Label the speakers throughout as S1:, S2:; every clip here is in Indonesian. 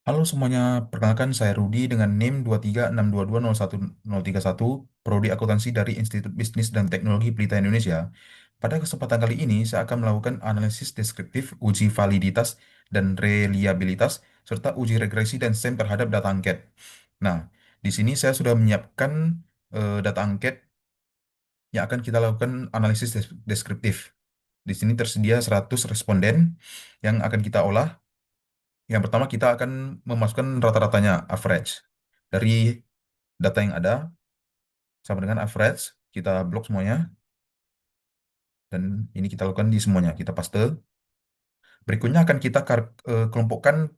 S1: Halo semuanya, perkenalkan saya Rudi dengan NIM 236220131, Prodi Akuntansi dari Institut Bisnis dan Teknologi Pelita Indonesia. Pada kesempatan kali ini, saya akan melakukan analisis deskriptif, uji validitas dan reliabilitas, serta uji regresi dan SEM terhadap data angket. Nah, di sini saya sudah menyiapkan data angket yang akan kita lakukan analisis deskriptif. Di sini tersedia 100 responden yang akan kita olah. Yang pertama kita akan memasukkan rata-ratanya average dari data yang ada sama dengan average, kita blok semuanya dan ini kita lakukan di semuanya, kita paste. Berikutnya akan kita kelompokkan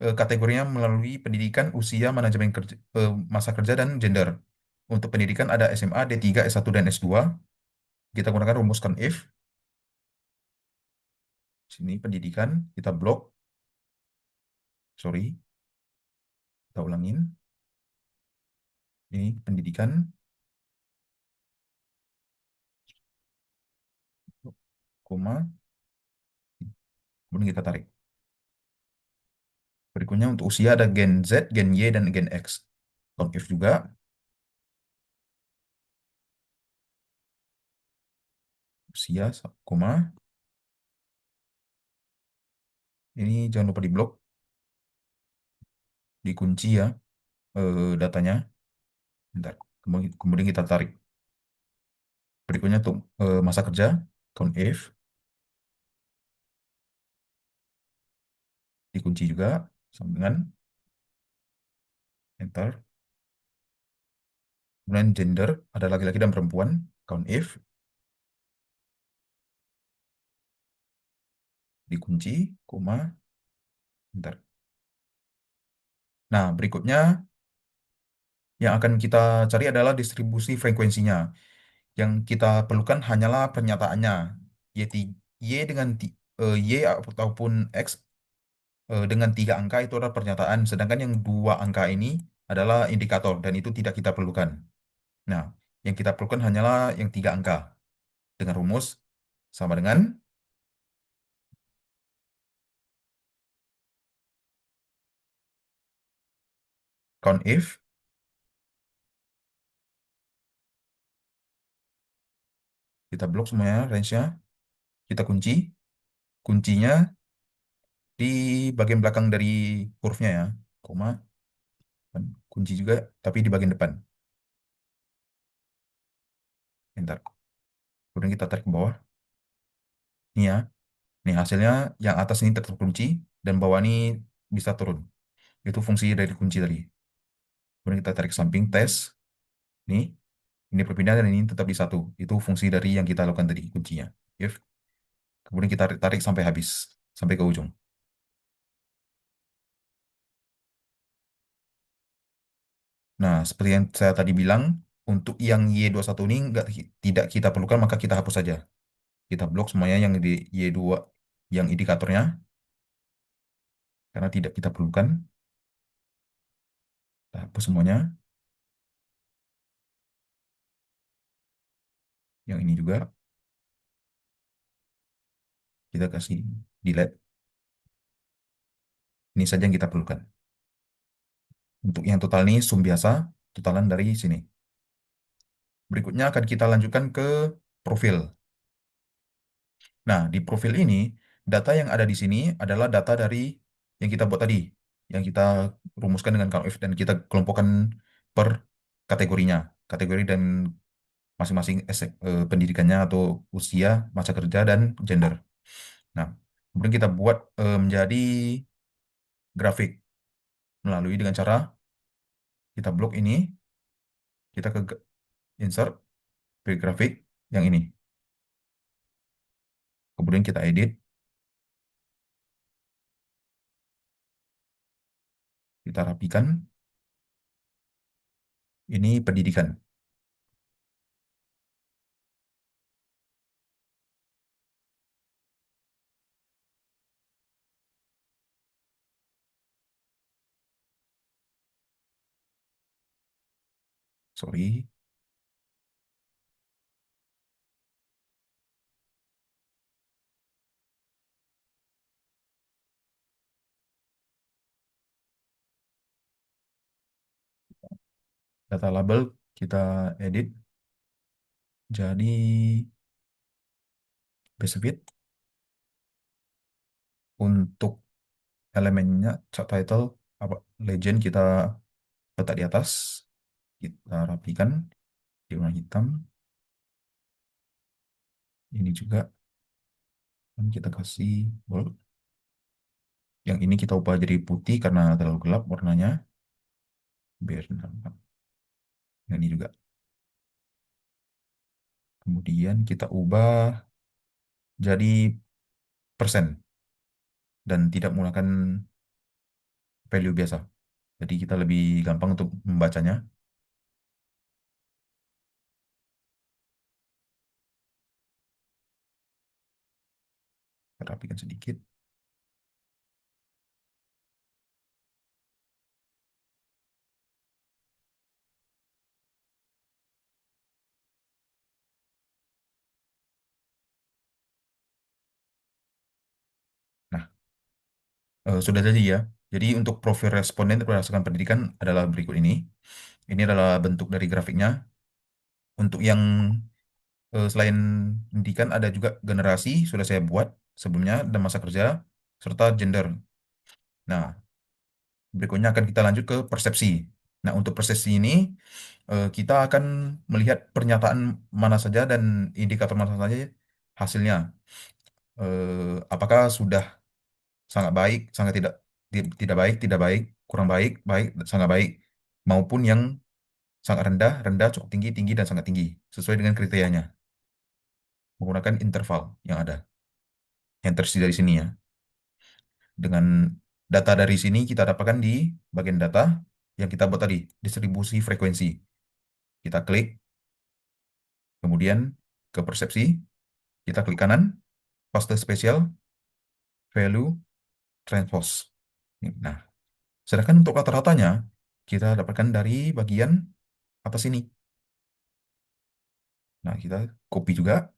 S1: kategorinya melalui pendidikan, usia, manajemen kerja, masa kerja dan gender. Untuk pendidikan ada SMA, D3, S1 dan S2. Kita gunakan rumus if. Sini pendidikan, kita blok, sorry, kita ulangin. Ini pendidikan, koma, kemudian kita tarik. Berikutnya untuk usia ada gen Z, gen Y, dan gen X. If juga, usia, koma. Ini jangan lupa diblok, dikunci ya datanya. Bentar. Kemudian kita tarik. Berikutnya untuk masa kerja, count if, dikunci juga sama dengan enter. Kemudian gender, ada laki-laki dan perempuan, count if, dikunci, koma, enter. Nah, berikutnya yang akan kita cari adalah distribusi frekuensinya. Yang kita perlukan hanyalah pernyataannya. Y, Y dengan Y ataupun X dengan 3 angka itu adalah pernyataan, sedangkan yang 2 angka ini adalah indikator dan itu tidak kita perlukan. Nah, yang kita perlukan hanyalah yang 3 angka dengan rumus sama dengan count if, kita blok semuanya range-nya, kita kunci, kuncinya di bagian belakang dari hurufnya ya, koma, dan kunci juga tapi di bagian depan, enter. Kemudian kita tarik ke bawah, ini ya, nih hasilnya yang atas ini tetap kunci dan bawah ini bisa turun. Itu fungsi dari kunci tadi. Kemudian kita tarik ke samping, tes, nih, ini perpindahan dan ini tetap di satu. Itu fungsi dari yang kita lakukan tadi, kuncinya. If, kemudian kita tarik, tarik sampai habis, sampai ke ujung. Nah, seperti yang saya tadi bilang, untuk yang Y21 ini tidak kita perlukan, maka kita hapus saja. Kita blok semuanya yang di Y2, yang indikatornya, karena tidak kita perlukan. Kita hapus semuanya. Yang ini juga, kita kasih delete. Ini saja yang kita perlukan. Untuk yang total ini, sum biasa, totalan dari sini. Berikutnya akan kita lanjutkan ke profil. Nah, di profil ini, data yang ada di sini adalah data dari yang kita buat tadi, yang kita rumuskan dengan count if dan kita kelompokkan per kategorinya, kategori dan masing-masing pendidikannya atau usia, masa kerja, dan gender. Nah, kemudian kita buat menjadi grafik melalui dengan cara kita blok ini, kita ke insert, ke grafik yang ini. Kemudian kita edit, kita rapikan. Ini pendidikan. Sorry. Data label kita edit jadi basic fit. Untuk elemennya subtitle apa legend kita letak di atas, kita rapikan di warna hitam. Ini juga kan kita kasih bold. Yang ini kita ubah jadi putih karena terlalu gelap warnanya, biar nampak. Yang ini juga. Kemudian kita ubah jadi persen dan tidak menggunakan value biasa. Jadi kita lebih gampang untuk membacanya. Kita rapikan sedikit. Nah, sudah jadi ya. Jadi untuk profil responden berdasarkan pendidikan adalah berikut ini. Ini adalah bentuk dari grafiknya. Untuk yang selain pendidikan ada juga generasi sudah saya buat sebelumnya dan masa kerja serta gender. Nah, berikutnya akan kita lanjut ke persepsi. Nah, untuk persepsi ini kita akan melihat pernyataan mana saja dan indikator mana saja hasilnya. Apakah sudah sangat baik, sangat tidak tidak baik, tidak baik, kurang baik, baik, sangat baik, maupun yang sangat rendah, rendah, cukup tinggi, tinggi, dan sangat tinggi sesuai dengan kriterianya menggunakan interval yang ada yang tersedia di sini ya. Dengan data dari sini kita dapatkan di bagian data yang kita buat tadi, distribusi frekuensi. Kita klik, kemudian ke persepsi, kita klik kanan, paste spesial, value, transpose. Nah, sedangkan untuk rata-ratanya, kita dapatkan dari bagian atas ini. Nah, kita copy juga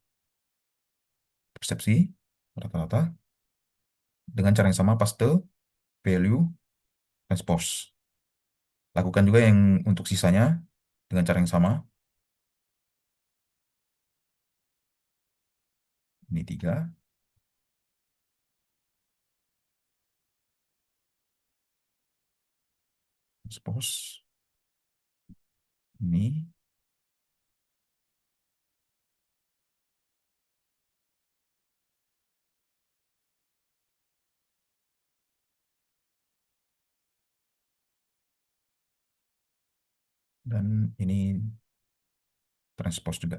S1: persepsi, rata-rata, dengan cara yang sama, paste, value, transpose. Lakukan juga yang untuk sisanya dengan cara yang sama. Ini tiga. Transpose. Ini. Dan ini transpose juga.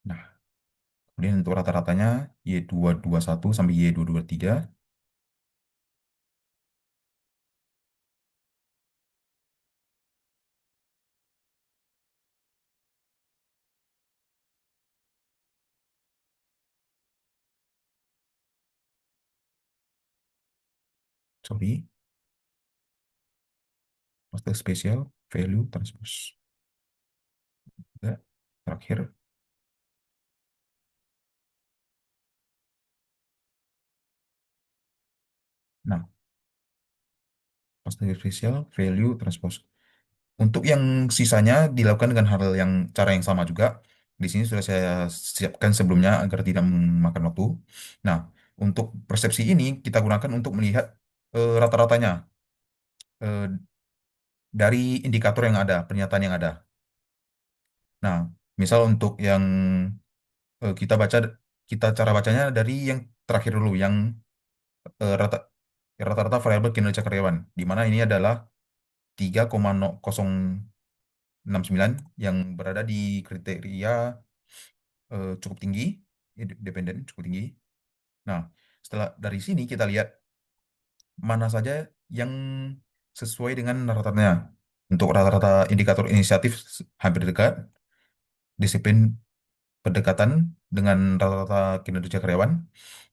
S1: Nah, kemudian untuk rata-ratanya Y221 sampai Y223. Sorry, master spesial, value, transpose. Ya, terakhir. Nah, master spesial, value, transpose. Untuk yang sisanya dilakukan dengan hal yang cara yang sama juga. Di sini sudah saya siapkan sebelumnya agar tidak memakan waktu. Nah, untuk persepsi ini kita gunakan untuk melihat rata-ratanya eh, dari indikator yang ada, pernyataan yang ada. Nah, misal untuk yang kita baca, kita cara bacanya dari yang terakhir dulu, yang rata rata-rata variabel kinerja karyawan, di mana ini adalah 3,069 yang berada di kriteria cukup tinggi, dependen cukup tinggi. Nah, setelah dari sini kita lihat mana saja yang sesuai dengan rata-ratanya. Untuk rata-rata indikator inisiatif hampir dekat, disiplin berdekatan dengan rata-rata kinerja karyawan.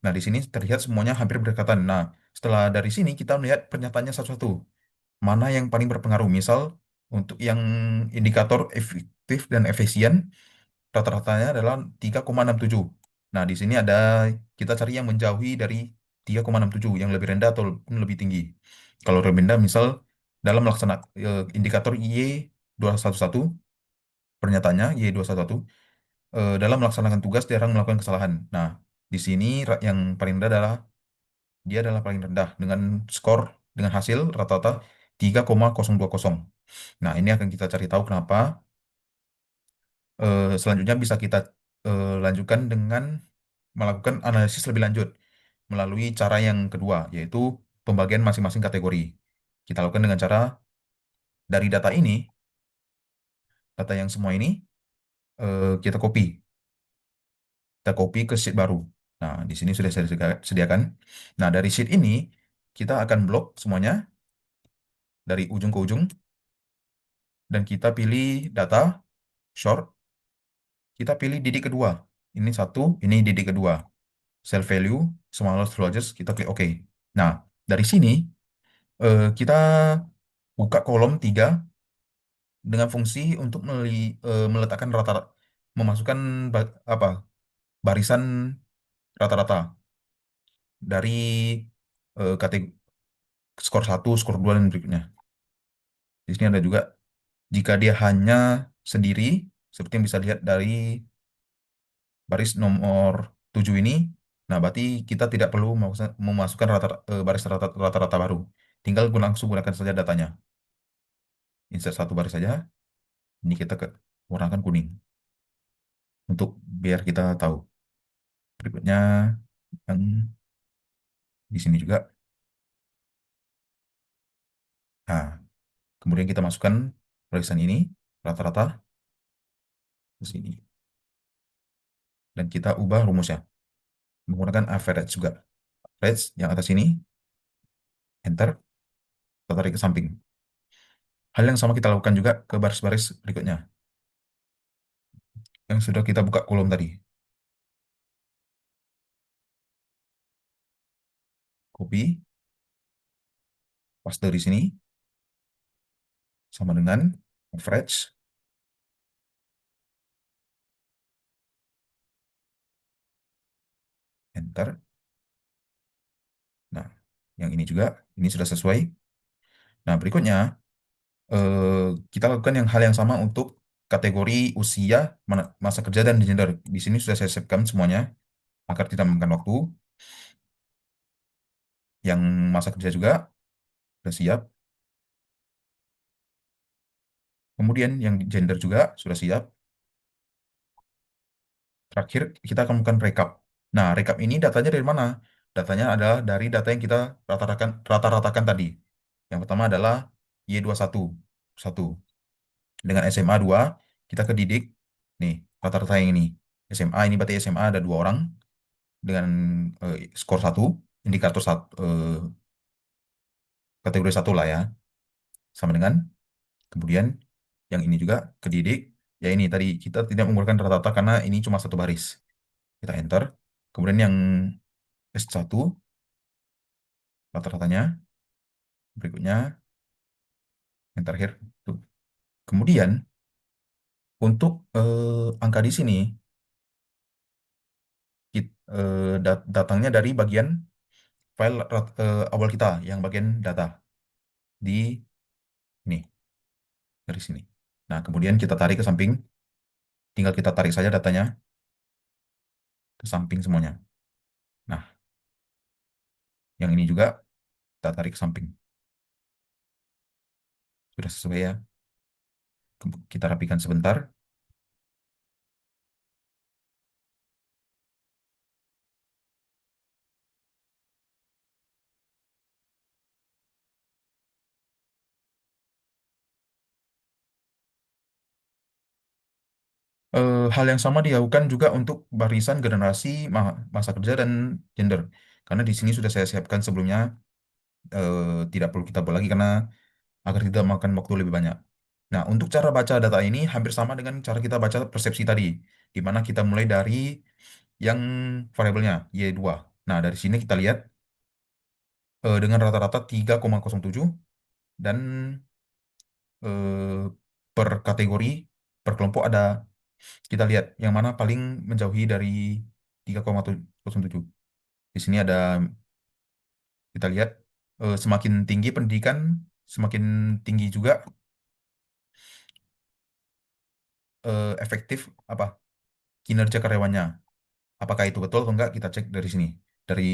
S1: Nah, di sini terlihat semuanya hampir berdekatan. Nah, setelah dari sini kita melihat pernyataannya satu-satu. Mana yang paling berpengaruh? Misal, untuk yang indikator efektif dan efisien, rata-ratanya adalah 3,67. Nah, di sini ada kita cari yang menjauhi dari 3,67, yang lebih rendah atau lebih tinggi. Kalau lebih rendah, misal dalam melaksanakan indikator Y211, pernyataannya Y211, dalam melaksanakan tugas jarang melakukan kesalahan. Nah, di sini yang paling rendah adalah dia adalah paling rendah dengan skor dengan hasil rata-rata 3,020. Nah, ini akan kita cari tahu kenapa. Selanjutnya bisa kita lanjutkan dengan melakukan analisis lebih lanjut melalui cara yang kedua, yaitu pembagian masing-masing kategori. Kita lakukan dengan cara dari data ini, data yang semua ini kita copy, ke sheet baru. Nah, di sini sudah saya sediakan. Nah, dari sheet ini kita akan blok semuanya dari ujung ke ujung dan kita pilih data short, kita pilih didik kedua. Ini satu, ini didik kedua. Self value, smallest to largest, kita klik OK. Nah, dari sini kita buka kolom 3 dengan fungsi untuk meletakkan rata-rata, memasukkan apa barisan rata-rata dari kategori skor satu, skor 2 dan berikutnya. Di sini ada juga jika dia hanya sendiri, seperti yang bisa lihat dari baris nomor 7 ini, nah berarti kita tidak perlu memasukkan baris rata-rata baru. Tinggal langsung gunakan saja datanya. Insert satu baris saja, ini kita warnakan kuning untuk biar kita tahu. Berikutnya yang di sini juga. Nah, kemudian kita masukkan barisan ini rata-rata ke sini dan kita ubah rumusnya menggunakan average juga. Average yang atas ini, enter, kita tarik ke samping. Hal yang sama kita lakukan juga ke baris-baris berikutnya yang sudah kita buka kolom tadi. Copy, paste di sini, sama dengan average, enter. Nah, yang ini juga, ini sudah sesuai. Nah, berikutnya, eh, kita lakukan hal yang sama untuk kategori usia, masa kerja, dan gender. Di sini sudah saya siapkan semuanya agar tidak memakan waktu. Yang masa kerja juga sudah siap. Kemudian yang gender juga sudah siap. Terakhir, kita akan melakukan rekap. Nah, rekap ini datanya dari mana? Datanya adalah dari data yang kita rata-ratakan tadi. Yang pertama adalah Y21. Satu. Dengan SMA 2, kita ke Didik. Nih, rata-rata yang ini. SMA ini berarti SMA ada 2 orang dengan skor 1, indikator satu, kategori 1 lah ya. Sama dengan, kemudian yang ini juga ke Didik. Ya ini tadi, kita tidak menggunakan rata-rata karena ini cuma satu baris. Kita enter. Kemudian yang S1 rata-ratanya, berikutnya yang terakhir tuh. Kemudian untuk angka di sini datangnya dari bagian file awal kita yang bagian data di ini dari sini. Nah, kemudian kita tarik ke samping, tinggal kita tarik saja datanya ke samping semuanya. Nah, yang ini juga kita tarik ke samping. Sudah sesuai ya. Kita rapikan sebentar. Hal yang sama dilakukan juga untuk barisan generasi, masa kerja, dan gender. Karena di sini sudah saya siapkan sebelumnya, eh, tidak perlu kita buat lagi karena agar tidak makan waktu lebih banyak. Nah, untuk cara baca data ini hampir sama dengan cara kita baca persepsi tadi, di mana kita mulai dari yang variabelnya Y2. Nah, dari sini kita lihat dengan rata-rata 3,07 dan eh, per kategori, per kelompok ada, kita lihat yang mana paling menjauhi dari 3,07. Di sini ada, kita lihat semakin tinggi pendidikan, semakin tinggi juga efektif apa kinerja karyawannya. Apakah itu betul atau enggak kita cek dari sini. Dari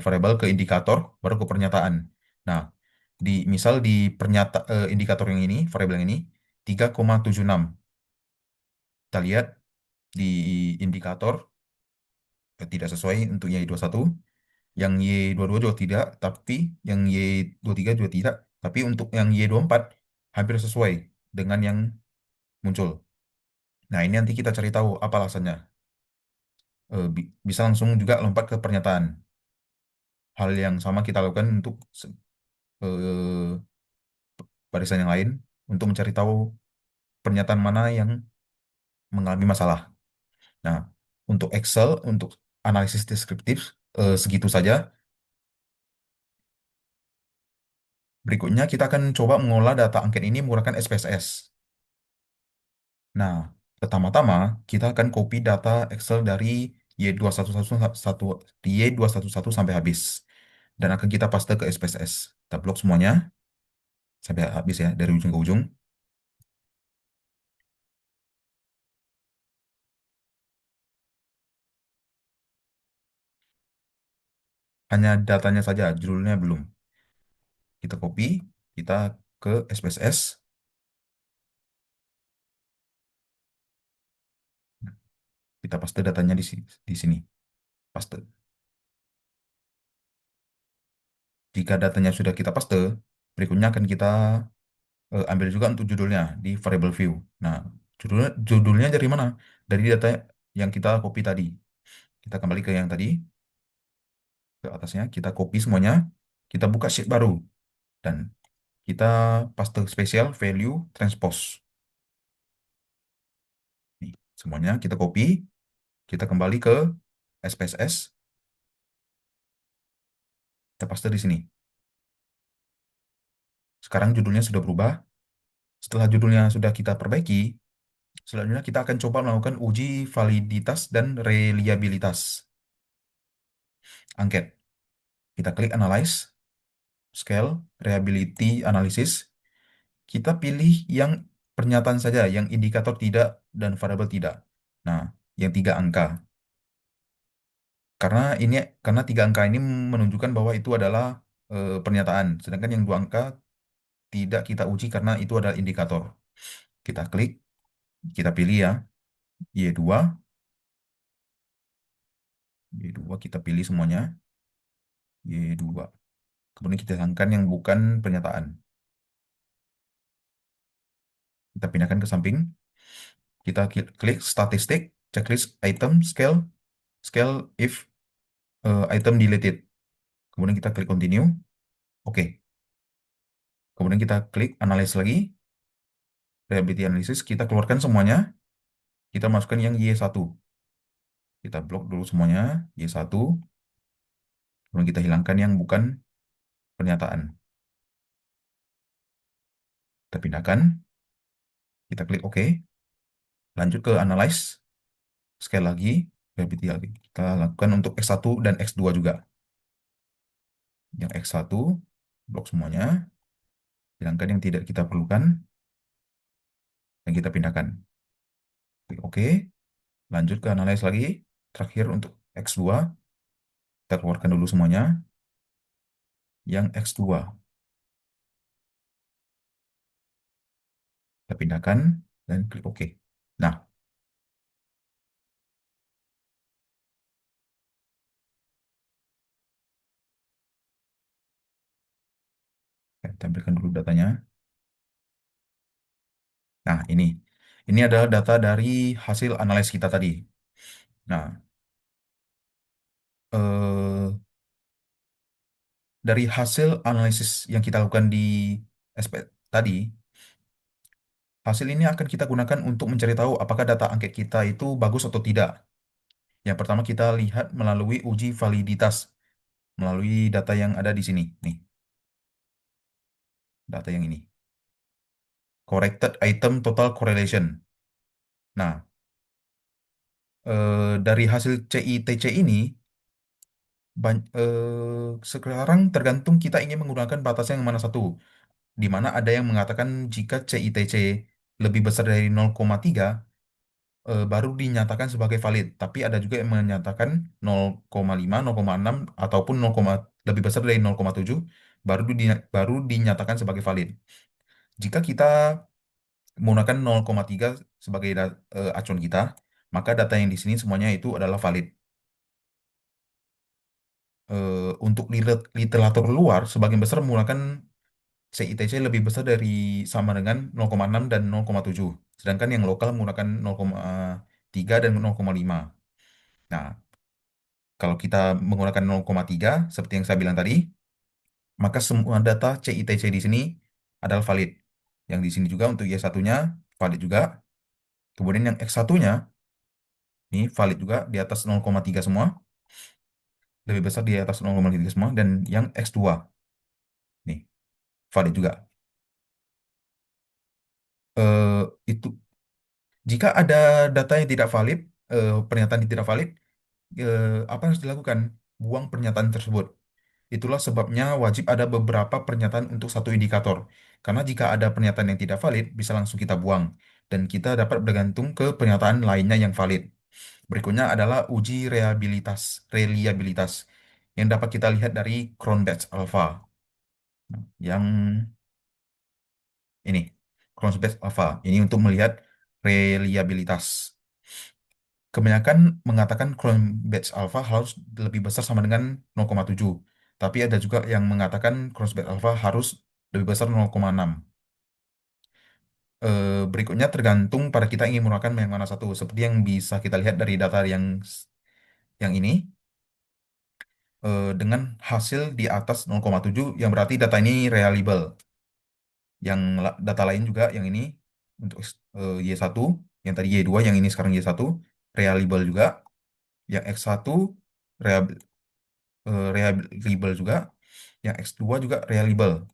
S1: variabel ke indikator baru ke pernyataan. Nah, misal di indikator yang ini, variabel yang ini 3,76. Kita lihat di indikator tidak sesuai untuk Y21, yang Y22 juga tidak, tapi yang Y23 juga tidak, tapi untuk yang Y24 hampir sesuai dengan yang muncul. Nah, ini nanti kita cari tahu apa alasannya. Bisa langsung juga lompat ke pernyataan. Hal yang sama kita lakukan untuk eh, barisan yang lain untuk mencari tahu pernyataan mana yang mengalami masalah. Nah, untuk Excel, untuk analisis deskriptif, segitu saja. Berikutnya, kita akan coba mengolah data angket ini menggunakan SPSS. Nah, pertama-tama kita akan copy data Excel dari Y211 sampai habis. Dan akan kita paste ke SPSS. Kita blok semuanya sampai habis ya, dari ujung ke ujung. Hanya datanya saja, judulnya belum. Kita copy, kita ke SPSS, kita paste datanya di sini. Paste. Jika datanya sudah kita paste, berikutnya akan kita ambil juga untuk judulnya di variable view. Nah, judulnya dari mana? Dari data yang kita copy tadi. Kita kembali ke yang tadi, ke atasnya, kita copy semuanya, kita buka sheet baru, dan kita paste spesial value transpose. Nih, semuanya kita copy, kita kembali ke SPSS, kita paste di sini. Sekarang judulnya sudah berubah. Setelah judulnya sudah kita perbaiki, selanjutnya kita akan coba melakukan uji validitas dan reliabilitas angket. Kita klik Analyze, Scale, Reliability Analysis. Kita pilih yang pernyataan saja, yang indikator tidak dan variabel tidak. Nah, yang tiga angka. Karena ini karena tiga angka ini menunjukkan bahwa itu adalah pernyataan, sedangkan yang dua angka tidak kita uji karena itu adalah indikator. Kita klik, kita pilih ya, Y2, Y2 kita pilih semuanya, Y2. Kemudian kita hilangkan yang bukan pernyataan. Kita pindahkan ke samping. Kita klik statistik, checklist item, scale, scale if item deleted. Kemudian kita klik continue. Oke. Kemudian kita klik analyze lagi, reliability analysis. Kita keluarkan semuanya. Kita masukkan yang Y1. Kita blok dulu semuanya, Y1. Kemudian kita hilangkan yang bukan pernyataan. Kita pindahkan. Kita klik OK. Lanjut ke analyze. Sekali lagi, reliability lagi. Kita lakukan untuk X1 dan X2 juga. Yang X1, blok semuanya. Hilangkan yang tidak kita perlukan. Dan kita pindahkan. Klik OK. Lanjut ke analyze lagi. Terakhir untuk X2. Kita keluarkan dulu semuanya. Yang X2. Kita pindahkan. Dan klik OK. Nah, kita tampilkan dulu datanya. Nah, ini. Ini adalah data dari hasil analis kita tadi. Nah, dari hasil analisis yang kita lakukan di SP tadi, hasil ini akan kita gunakan untuk mencari tahu apakah data angket kita itu bagus atau tidak. Yang pertama kita lihat melalui uji validitas, melalui data yang ada di sini. Nih, data yang ini. Corrected item total correlation. Nah, dari hasil CITC ini, Sekarang tergantung kita ingin menggunakan batasnya yang mana satu. Di mana ada yang mengatakan jika CITC lebih besar dari 0,3 baru dinyatakan sebagai valid. Tapi ada juga yang menyatakan 0,5, 0,6 ataupun 0, lebih besar dari 0,7 baru dinyatakan sebagai valid. Jika kita menggunakan 0,3 sebagai acuan kita, maka data yang di sini semuanya itu adalah valid. Untuk literatur luar, sebagian besar menggunakan CITC lebih besar dari sama dengan 0,6 dan 0,7. Sedangkan yang lokal menggunakan 0,3 dan 0,5. Nah, kalau kita menggunakan 0,3, seperti yang saya bilang tadi, maka semua data CITC di sini adalah valid. Yang di sini juga untuk Y1-nya valid juga. Kemudian yang X1-nya ini valid juga di atas 0,3 semua, lebih besar di atas 0,3 semua. Dan yang X2 nih valid juga. Eh, itu jika ada data yang tidak valid, pernyataan yang tidak valid, apa yang harus dilakukan? Buang pernyataan tersebut. Itulah sebabnya wajib ada beberapa pernyataan untuk satu indikator. Karena jika ada pernyataan yang tidak valid, bisa langsung kita buang. Dan kita dapat bergantung ke pernyataan lainnya yang valid. Berikutnya adalah uji reliabilitas yang dapat kita lihat dari Cronbach's Alpha. Yang ini, Cronbach's Alpha. Ini untuk melihat reliabilitas. Kebanyakan mengatakan Cronbach's Alpha harus lebih besar sama dengan 0,7. Tapi ada juga yang mengatakan Cronbach's Alpha harus lebih besar 0,6. Berikutnya tergantung pada kita ingin menggunakan yang mana satu. Seperti yang bisa kita lihat dari data yang ini, dengan hasil di atas 0,7, yang berarti data ini reliable. Yang data lain juga yang ini untuk Y1, yang tadi Y2, yang ini sekarang Y1, reliable juga. Yang X1 reliable juga, yang X2 juga reliable.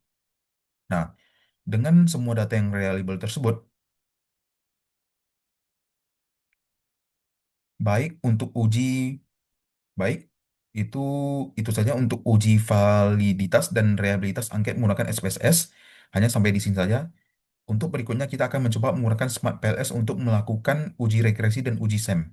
S1: Nah, dengan semua data yang reliable tersebut, baik untuk uji baik itu itu saja untuk uji validitas dan reliabilitas angket menggunakan SPSS. Hanya sampai di sini saja. Untuk berikutnya kita akan mencoba menggunakan Smart PLS untuk melakukan uji regresi dan uji SEM.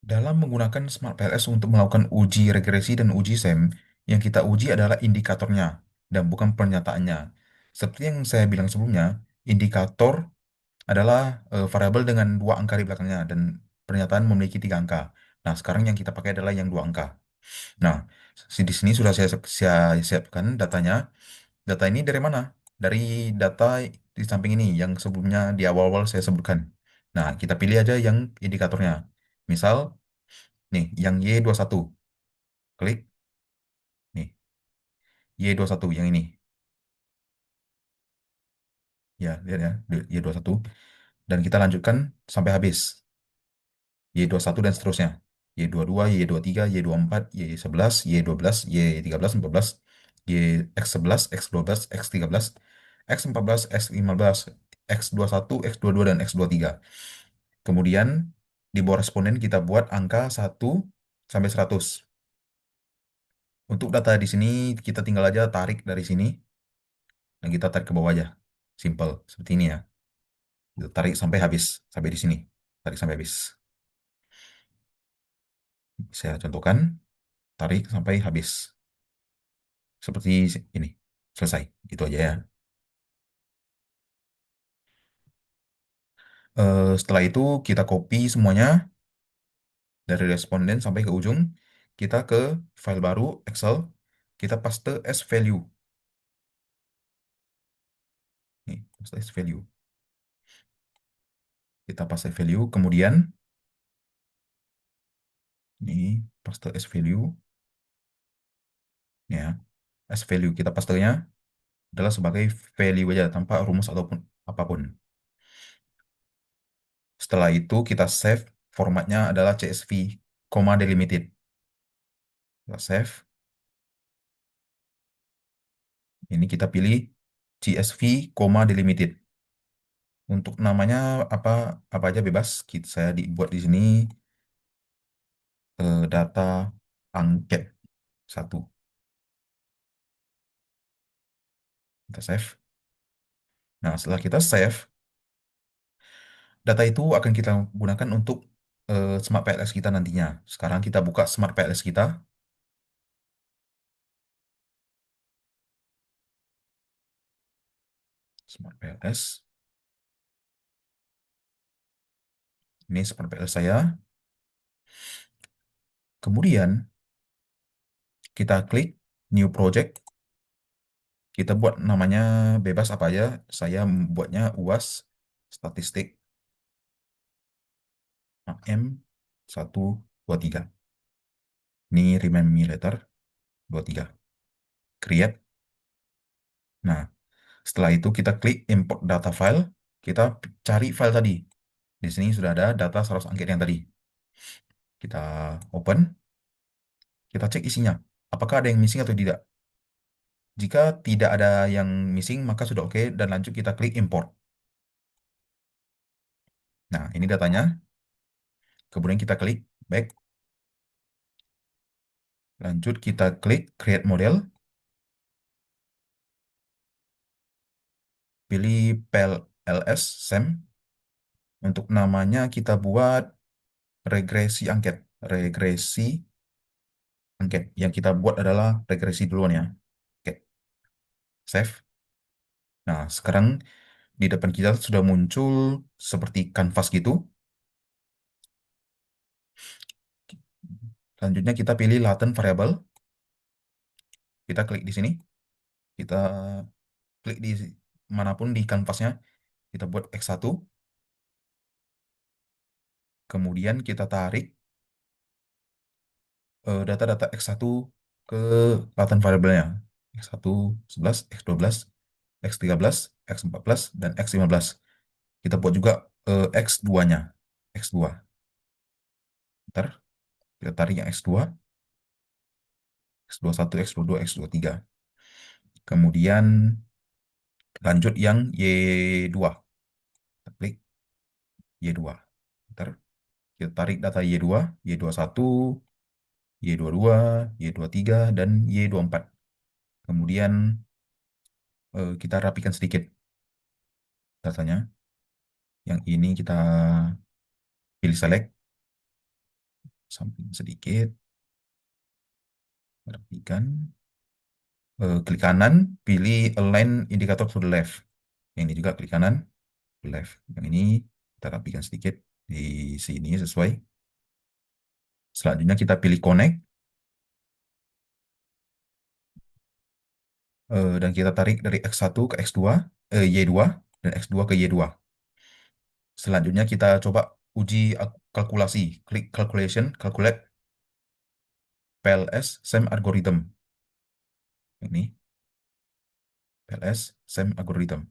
S1: Dalam menggunakan Smart PLS untuk melakukan uji regresi dan uji SEM, yang kita uji adalah indikatornya dan bukan pernyataannya. Seperti yang saya bilang sebelumnya, indikator adalah variabel dengan dua angka di belakangnya dan pernyataan memiliki tiga angka. Nah, sekarang yang kita pakai adalah yang dua angka. Nah, di sini sudah saya siapkan datanya. Data ini dari mana? Dari data di samping ini yang sebelumnya di awal-awal saya sebutkan. Nah, kita pilih aja yang indikatornya. Misal, nih, yang Y21. Klik, nih, Y21 yang ini. Ya, lihat ya, Y21. Dan kita lanjutkan sampai habis. Y21 dan seterusnya. Y22, Y23, Y24, Y11, Y12, Y13, 14, Y X11, X12, X13, X14, X15, X21, X22, dan X23. Kemudian di bawah responden kita buat angka 1 sampai 100. Untuk data di sini kita tinggal aja tarik dari sini dan kita tarik ke bawah aja. Simple seperti ini ya. Kita tarik sampai habis, sampai di sini. Tarik sampai habis. Saya contohkan, tarik sampai habis. Seperti ini. Selesai. Itu aja ya. Setelah itu kita copy semuanya dari responden sampai ke ujung. Kita ke file baru Excel. Kita paste as value. Nih, paste as value. Kita paste value. Kemudian ini paste as value. Ya, as value kita pastenya adalah sebagai value aja tanpa rumus ataupun apapun. Setelah itu kita save, formatnya adalah CSV, delimited. Kita save. Ini kita pilih CSV, delimited. Untuk namanya apa apa aja bebas. Saya dibuat di sini data angket satu. Kita save. Nah, setelah kita save, data itu akan kita gunakan untuk Smart PLS kita nantinya. Sekarang kita buka Smart PLS kita, Smart PLS. Ini Smart PLS saya. Kemudian kita klik New Project. Kita buat namanya bebas apa aja. Saya buatnya UAS statistik AM 123. Ini remind me later 23. Create. Nah, setelah itu kita klik import data file. Kita cari file tadi. Di sini sudah ada data 100 angket yang tadi. Kita open. Kita cek isinya. Apakah ada yang missing atau tidak? Jika tidak ada yang missing, maka sudah oke dan lanjut kita klik import. Nah, ini datanya. Kemudian kita klik back. Lanjut kita klik create model. Pilih PLS SEM. Untuk namanya kita buat regresi angket. Regresi angket. Yang kita buat adalah regresi duluan ya. Oke, save. Nah, sekarang di depan kita sudah muncul seperti kanvas gitu. Selanjutnya kita pilih latent variable. Kita klik di sini. Kita klik di manapun di kanvasnya. Kita buat X1. Kemudian kita tarik data-data X1 ke latent variable-nya. X1 11, X12, X13, X14, dan X15. Kita buat juga X2-nya. X2. Ntar kita tarik yang X2, X21, X22, X23. Kemudian lanjut yang Y2. Kita klik Y2. Ntar kita tarik data Y2, Y21, Y22, Y23, dan Y24. Kemudian kita rapikan sedikit datanya. Yang ini kita pilih select, samping sedikit, rapikan. Klik kanan, pilih align indicator to the left. Yang ini juga klik kanan, ke left. Yang ini kita rapikan sedikit di sini sesuai. Selanjutnya kita pilih connect, dan kita tarik dari X1 ke X2, Y2, dan X2 ke Y2. Selanjutnya kita coba uji kalkulasi. Klik calculation, calculate PLS SEM algorithm. Ini PLS SEM algorithm.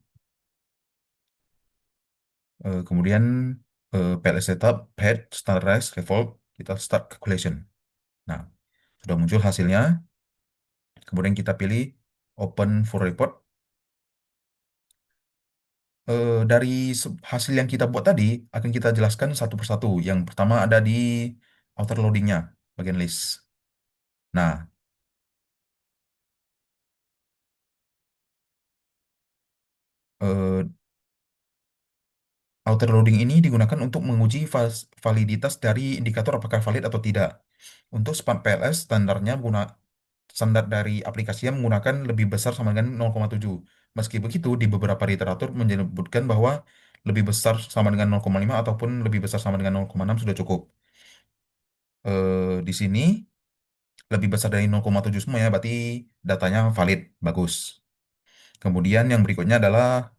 S1: Kemudian PLS setup, head, standardize, revolve, kita start calculation. Nah, sudah muncul hasilnya. Kemudian kita pilih open full report. Dari hasil yang kita buat tadi akan kita jelaskan satu persatu. Yang pertama ada di outer loadingnya, bagian list. Nah, eh, outer loading ini digunakan untuk menguji validitas dari indikator apakah valid atau tidak. Untuk spam PLS standarnya standar dari aplikasinya menggunakan lebih besar sama dengan 0,7. Meski begitu, di beberapa literatur menyebutkan bahwa lebih besar sama dengan 0,5 ataupun lebih besar sama dengan 0,6 sudah cukup. Di sini lebih besar dari 0,7 semua ya, berarti datanya valid, bagus. Kemudian yang berikutnya adalah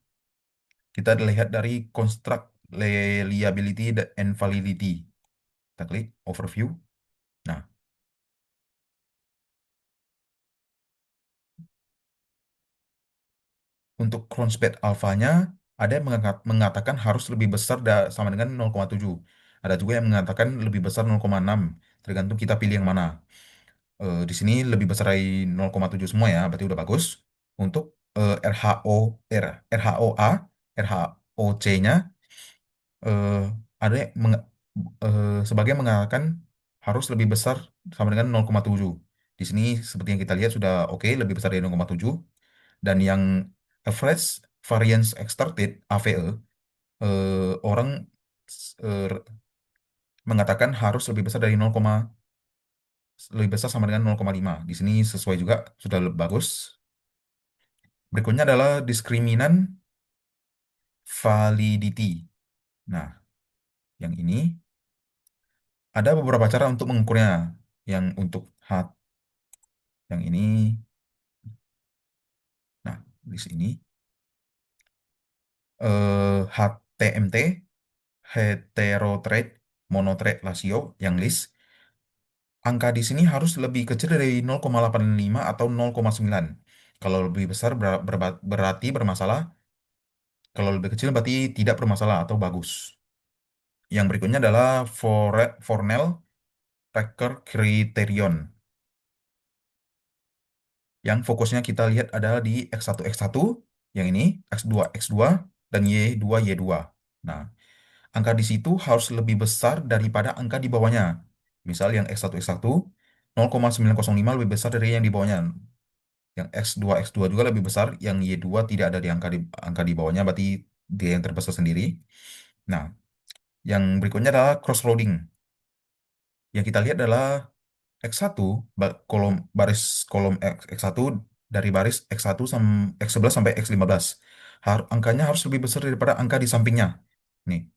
S1: kita lihat dari construct reliability and validity. Kita klik overview. Nah, untuk Cronspet alfanya ada yang mengatakan harus lebih besar sama dengan 0,7. Ada juga yang mengatakan lebih besar 0,6. Tergantung kita pilih yang mana. Di sini lebih besar dari 0,7 semua ya, berarti udah bagus. Untuk RHOA, RHOC-nya ada yang sebagian mengatakan harus lebih besar sama dengan 0,7. Di sini seperti yang kita lihat sudah oke, lebih besar dari 0,7. Dan yang average variance extracted AVE, orang eh, mengatakan harus lebih besar dari 0, lebih besar sama dengan 0,5. Di sini sesuai juga, sudah bagus. Berikutnya adalah diskriminan validity. Nah, yang ini ada beberapa cara untuk mengukurnya. Yang untuk yang ini, nah di sini HTMT, heterotrade monotrade ratio, yang list, angka di sini harus lebih kecil dari 0,85 atau 0,9. Kalau lebih besar berarti bermasalah, kalau lebih kecil berarti tidak bermasalah atau bagus. Yang berikutnya adalah Fornell Packer Criterion, yang fokusnya kita lihat adalah di X1 X1, yang ini X2 X2, dan Y2 Y2. Nah, angka di situ harus lebih besar daripada angka di bawahnya. Misal yang X1 X1 0,905 lebih besar dari yang di bawahnya. Yang X2 X2 juga lebih besar, yang Y2 tidak ada di angka di bawahnya, berarti dia yang terbesar sendiri. Nah, yang berikutnya adalah crossroading. Yang kita lihat adalah X1, baris kolom X1, dari baris X1 sampai X11 sampai X15. Angkanya harus lebih besar daripada angka di sampingnya. Nih,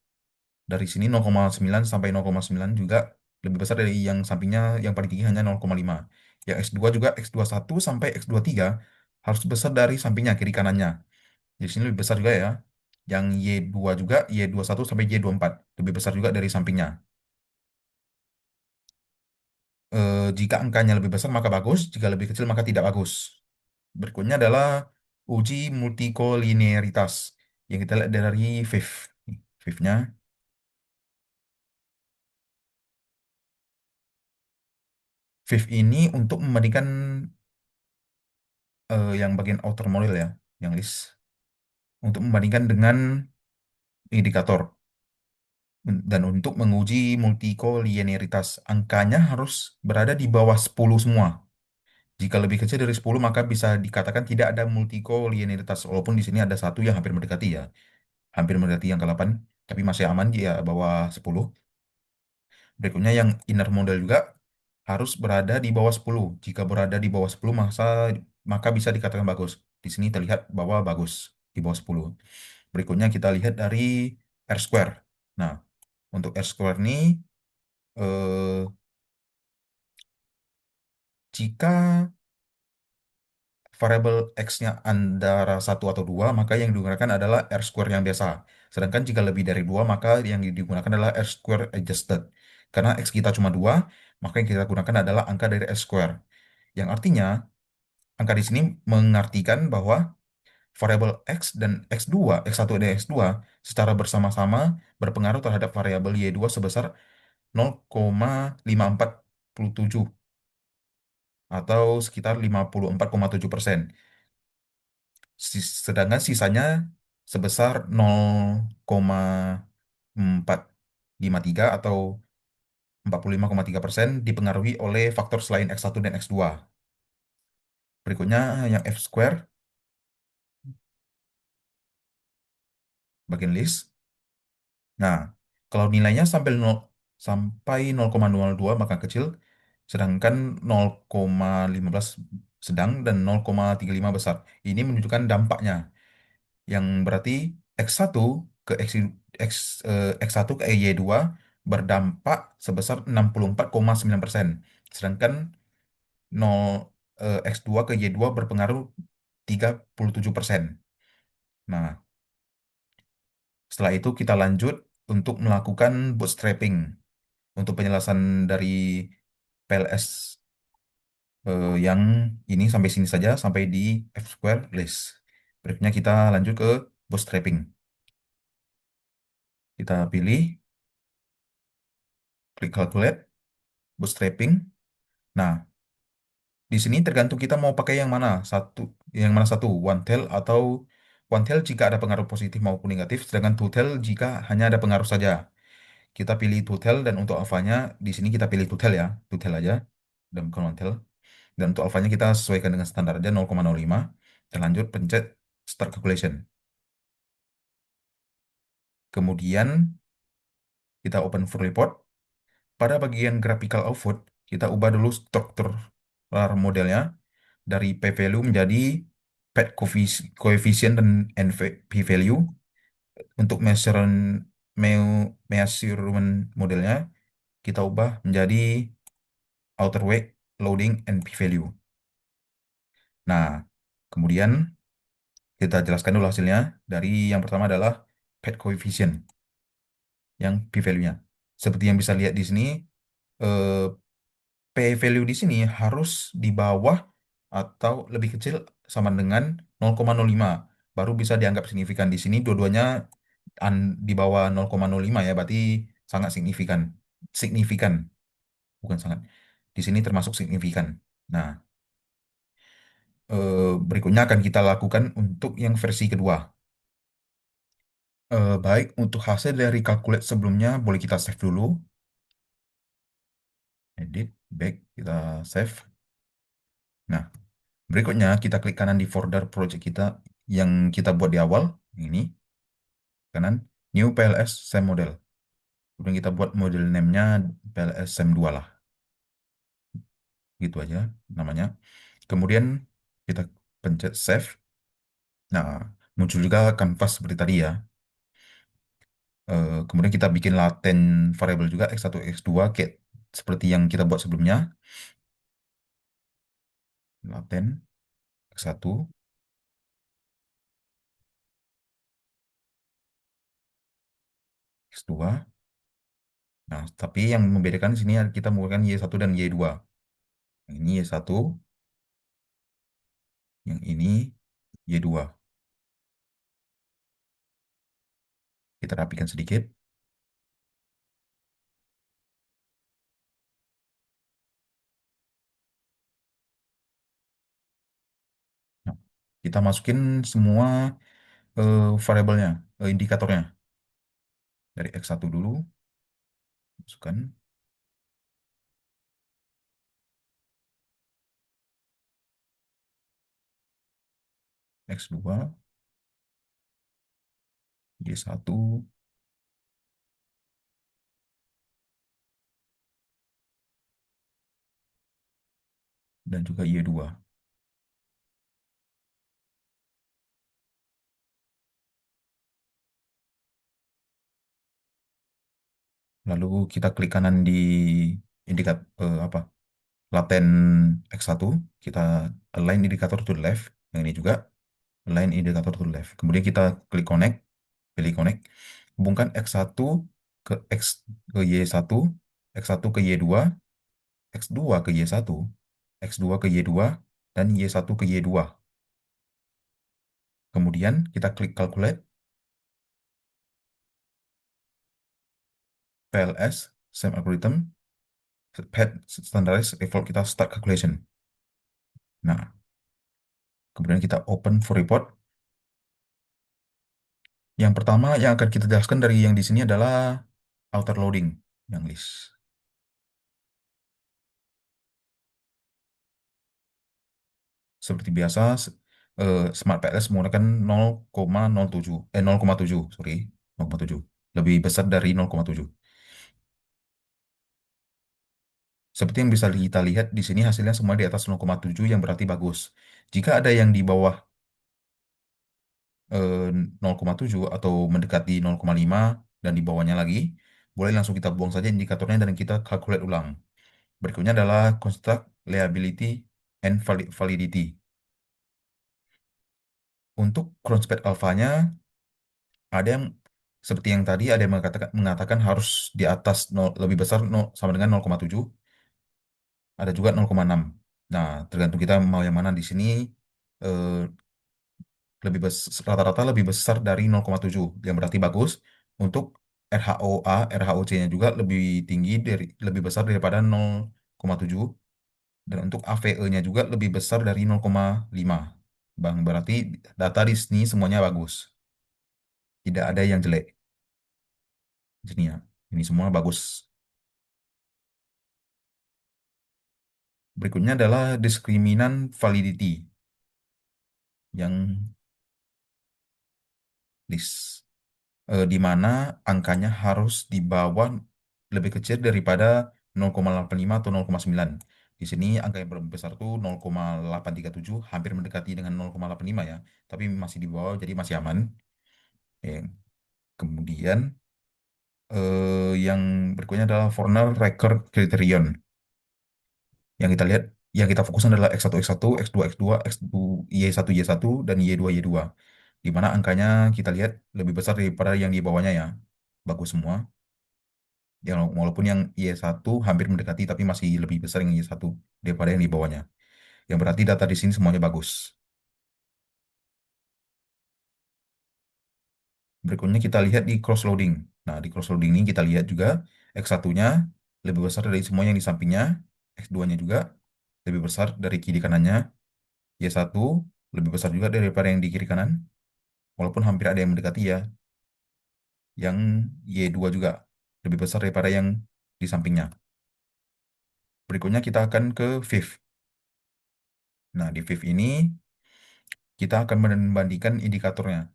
S1: dari sini 0,9 sampai 0,9 juga lebih besar dari yang sampingnya, yang paling tinggi hanya 0,5. Yang X2 juga X21 sampai X23 harus besar dari sampingnya, kiri kanannya. Di sini lebih besar juga ya. Yang Y2 juga Y21 sampai Y24 lebih besar juga dari sampingnya. Jika angkanya lebih besar maka bagus, jika lebih kecil maka tidak bagus. Berikutnya adalah uji multikolinearitas yang kita lihat dari FIF. FIF-nya, FIF ini untuk membandingkan yang bagian outer model ya, yang list, untuk membandingkan dengan indikator. Dan untuk menguji multikolinearitas, angkanya harus berada di bawah 10 semua. Jika lebih kecil dari 10 maka bisa dikatakan tidak ada multikolinearitas. Walaupun di sini ada satu yang hampir mendekati ya. Hampir mendekati yang ke-8, tapi masih aman dia bawah 10. Berikutnya yang inner model juga harus berada di bawah 10. Jika berada di bawah 10 maka bisa dikatakan bagus. Di sini terlihat bahwa bagus di bawah 10. Berikutnya kita lihat dari R square. Nah, untuk R square ini, eh, jika variabel X-nya antara satu atau 2, maka yang digunakan adalah R square yang biasa. Sedangkan jika lebih dari 2, maka yang digunakan adalah R square adjusted. Karena X kita cuma 2, maka yang kita gunakan adalah angka dari R square. Yang artinya, angka di sini mengartikan bahwa variabel X dan X2, X1 dan X2 secara bersama-sama berpengaruh terhadap variabel Y2 sebesar 0,547 atau sekitar 54,7%. Sedangkan sisanya sebesar 0,453 atau 45,3% dipengaruhi oleh faktor selain X1 dan X2. Berikutnya yang F square, bagian list. Nah, kalau nilainya sampai 0,02 maka kecil, sedangkan 0,15 sedang dan 0,35 besar. Ini menunjukkan dampaknya, yang berarti X1 ke X, X1 ke Y2 berdampak sebesar 64,9%. Sedangkan 0, X2 ke Y2 berpengaruh 37%. Nah, setelah itu kita lanjut untuk melakukan bootstrapping. Untuk penjelasan dari PLS yang ini sampai sini saja, sampai di F square list. Berikutnya kita lanjut ke bootstrapping. Kita pilih, klik calculate, bootstrapping. Nah, di sini tergantung kita mau pakai yang mana satu, one tail atau one tail jika ada pengaruh positif maupun negatif, sedangkan two tail jika hanya ada pengaruh saja. kita pilih tutel dan untuk alfanya di sini kita pilih tutel ya, tutel aja dan bukan ontel. Dan untuk alfanya kita sesuaikan dengan standar aja 0,05. Dan lanjut pencet start calculation. Kemudian kita open full report. Pada bagian graphical output, kita ubah dulu struktur modelnya dari p-value menjadi pad coefficient dan p-value. Untuk measurement modelnya, kita ubah menjadi outer weight, loading, and p-value. Nah, kemudian kita jelaskan dulu hasilnya. Dari yang pertama adalah pad coefficient, yang p-value-nya. Seperti yang bisa lihat di sini, eh, p-value di sini harus di bawah atau lebih kecil sama dengan 0,05. Baru bisa dianggap signifikan. Di sini dua-duanya di bawah 0,05 ya, berarti sangat signifikan. Signifikan, bukan sangat. Di sini termasuk signifikan. Nah, berikutnya akan kita lakukan untuk yang versi kedua. Baik, untuk hasil dari calculate sebelumnya boleh kita save dulu. Edit, back, kita save. Nah, berikutnya kita klik kanan di folder project kita yang kita buat di awal. Ini, kanan, New PLS SEM Model. Kemudian kita buat model name-nya PLS SEM 2 lah. Gitu aja namanya. Kemudian kita pencet save. Nah, muncul juga kanvas seperti tadi ya. Kemudian kita bikin laten variable juga x1, x2 kayak seperti yang kita buat sebelumnya. Laten x1, x2. Nah, tapi yang membedakan di sini kita menggunakan Y1 dan Y2. Yang ini Y1, yang ini Y2. Kita rapikan sedikit. Nah, kita masukin semua variabelnya, indikatornya. Dari X1 dulu, masukkan X2, Y1, dan juga Y2. Lalu kita klik kanan di indikat apa laten X1, kita align indikator to the left, yang ini juga align indikator to the left. Kemudian kita klik connect, pilih connect, hubungkan X1 ke X ke Y1, X1 ke Y2, X2 ke Y1, X2 ke Y2, dan Y1 ke Y2. Kemudian kita klik calculate, PLS, same algorithm, pad standardized default kita start calculation. Nah, kemudian kita open for report. Yang pertama yang akan kita jelaskan dari yang di sini adalah outer loading yang list. Seperti biasa, Smart PLS menggunakan 0,07, 0,7, sorry, 0,7. Lebih besar dari 0,7. Seperti yang bisa kita lihat di sini hasilnya semua di atas 0,7 yang berarti bagus. Jika ada yang di bawah 0,7 atau mendekati 0,5 dan di bawahnya lagi, boleh langsung kita buang saja indikatornya dan kita calculate ulang. Berikutnya adalah construct reliability and validity. Untuk cronspet alfanya, ada yang seperti yang tadi ada yang mengatakan harus di atas lebih besar sama dengan 0,7, ada juga 0,6. Nah, tergantung kita mau yang mana di sini. eh, Rata-rata lebih besar dari 0,7 yang berarti bagus. Untuk RHOA, RHOC-nya juga lebih tinggi lebih besar daripada 0,7, dan untuk AVE-nya juga lebih besar dari 0,5. Bang, berarti data di sini semuanya bagus. Tidak ada yang jelek. Jadi ya. Ini semua bagus. Berikutnya adalah diskriminan validity yang dis, di mana angkanya harus di bawah lebih kecil daripada 0,85 atau 0,9. Di sini angka yang paling besar tuh 0,837, hampir mendekati dengan 0,85 ya, tapi masih di bawah, jadi masih aman. Eh, Kemudian yang berikutnya adalah Forner Record Criterion. Yang kita lihat, yang kita fokuskan adalah X1 X1, X2 X2, X2 Y1 Y1 dan Y2 Y2. Di mana angkanya kita lihat lebih besar daripada yang di bawahnya ya. Bagus semua. Yang walaupun yang Y1 hampir mendekati tapi masih lebih besar yang Y1 daripada yang di bawahnya. Yang berarti data di sini semuanya bagus. Berikutnya kita lihat di cross loading. Nah, di cross loading ini kita lihat juga X1-nya lebih besar dari semua yang di sampingnya, X2-nya juga lebih besar dari kiri kanannya, Y1 lebih besar juga daripada yang di kiri kanan, walaupun hampir ada yang mendekati ya. Yang Y2 juga lebih besar daripada yang di sampingnya. Berikutnya kita akan ke fifth. Nah, di fifth ini kita akan membandingkan indikatornya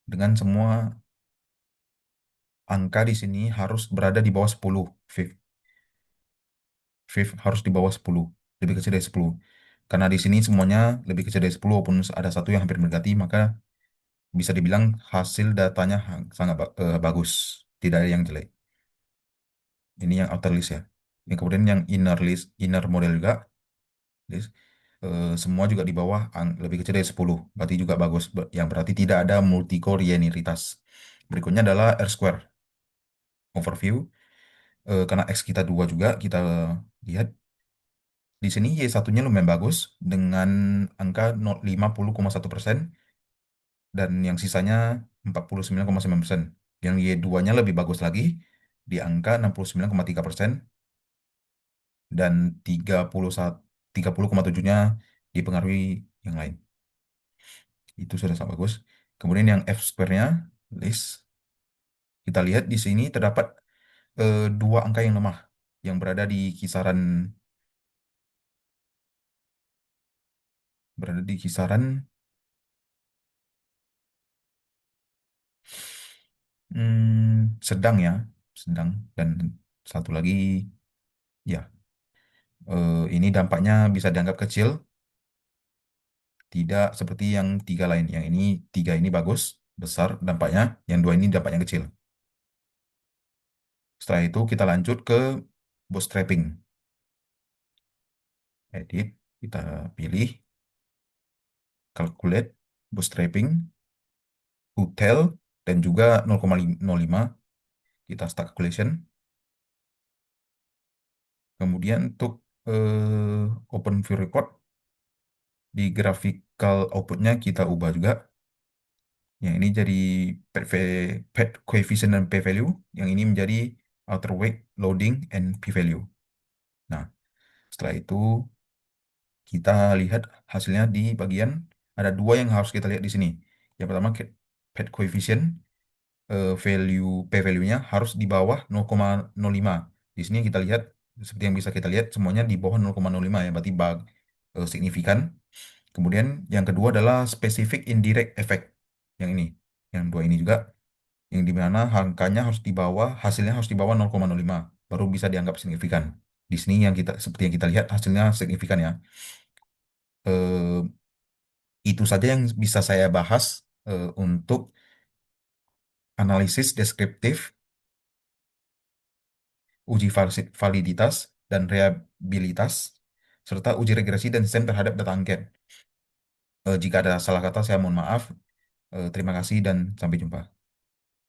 S1: dengan semua angka di sini harus berada di bawah 10. Fifth, fifth harus di bawah 10, lebih kecil dari 10. Karena di sini semuanya lebih kecil dari 10 walaupun ada satu yang hampir mendekati, maka bisa dibilang hasil datanya sangat bagus, tidak ada yang jelek. Ini yang outer list ya. Yang kemudian yang inner list, inner model juga list, semua juga di bawah lebih kecil dari 10. Berarti juga bagus. Yang berarti tidak ada multikolinearitas. Berikutnya adalah R square overview. Karena X kita 2 juga, kita lihat di sini Y1-nya lumayan bagus dengan angka 50,1% dan yang sisanya 49,9%. Yang Y2-nya lebih bagus lagi di angka 69,3% dan 30,7-nya dipengaruhi yang lain. Itu sudah sangat bagus. Kemudian yang F square-nya list, kita lihat di sini terdapat dua angka yang lemah yang berada di kisaran sedang ya, sedang, dan satu lagi ya, ini dampaknya bisa dianggap kecil, tidak seperti yang tiga lain. Yang ini tiga ini bagus, besar dampaknya, yang dua ini dampaknya kecil. Setelah itu kita lanjut ke bootstrapping. Edit, kita pilih calculate bootstrapping, hotel, dan juga 0,05 kita start calculation. Kemudian untuk open view report di graphical outputnya kita ubah juga. Yang ini jadi pad coefficient dan p-value. Yang ini menjadi outer weight, loading, and p-value. Nah, setelah itu kita lihat hasilnya di bagian ada dua yang harus kita lihat di sini. Yang pertama pad coefficient, value p-value-nya harus di bawah 0,05. Di sini kita lihat seperti yang bisa kita lihat semuanya di bawah 0,05 ya, berarti signifikan. Kemudian yang kedua adalah specific indirect effect. Yang ini, yang dua ini juga, yang di mana angkanya harus di bawah, hasilnya harus di bawah 0,05 baru bisa dianggap signifikan. Di sini yang kita seperti yang kita lihat hasilnya signifikan ya. Eh, itu saja yang bisa saya bahas untuk analisis deskriptif, uji validitas dan reliabilitas, serta uji regresi dan sistem terhadap data angket. Jika ada salah kata, saya mohon maaf. Terima kasih dan sampai jumpa.